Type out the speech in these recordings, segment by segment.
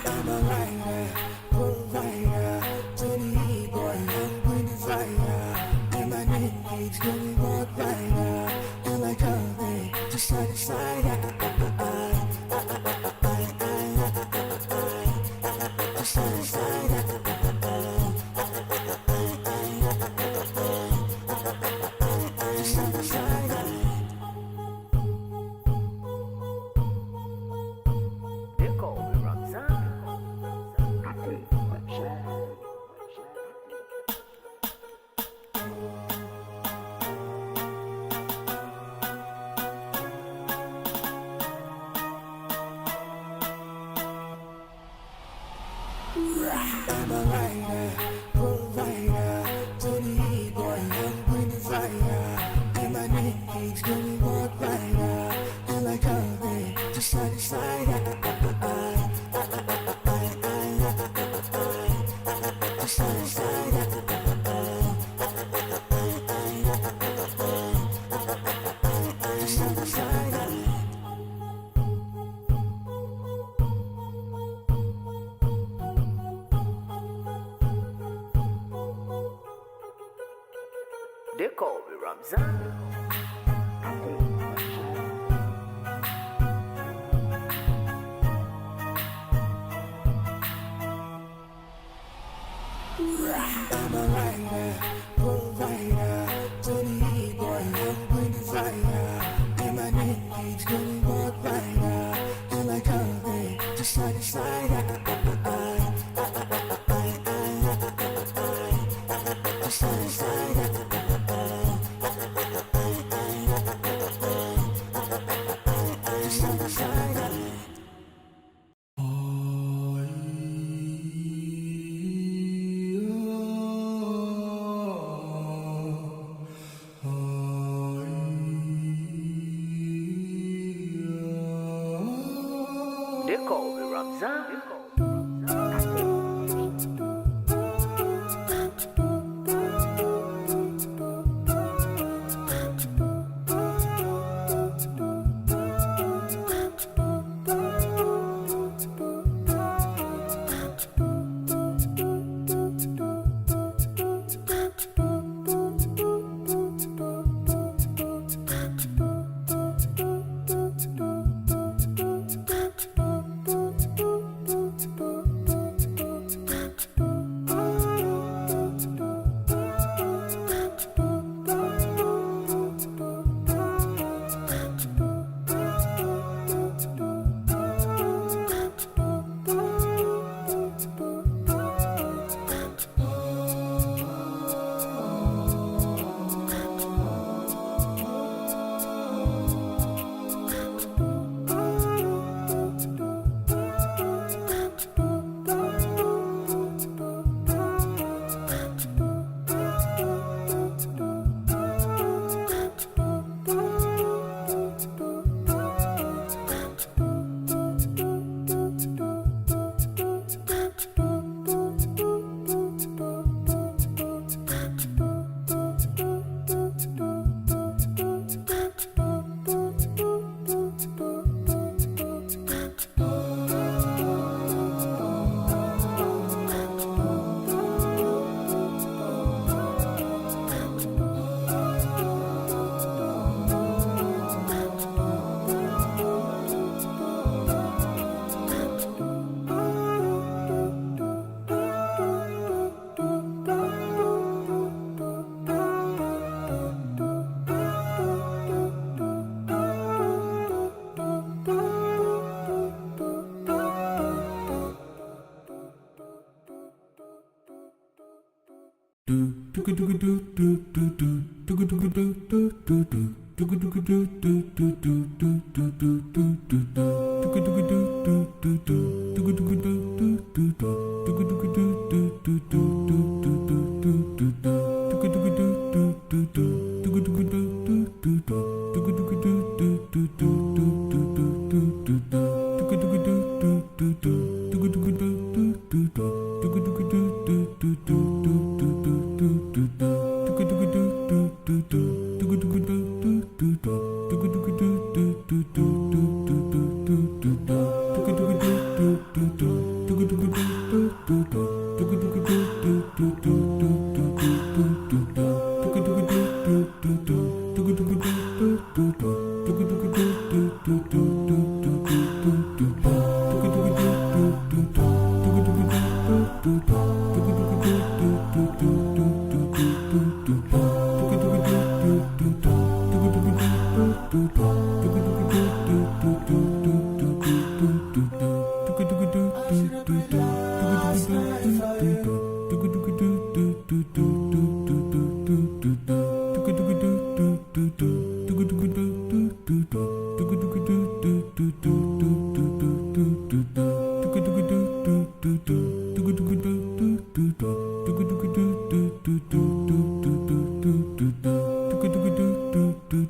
I'm a writer, provider, to the boy, young winning fire. And my name keeps going walk rider, and like coming to side to side. To side to side. To side to side. I'm a writer, provider, to the boy, young winning fire. And my name keeps going walk rider, and like coming to side to side. To side to side. To side to side. They call me Ramzan. I'm a writer, provider, to the boy, young winning fire. And my name keeps going walk rider, and like coming to side to side. To side to side. To side to side. They call me Ramzan.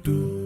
do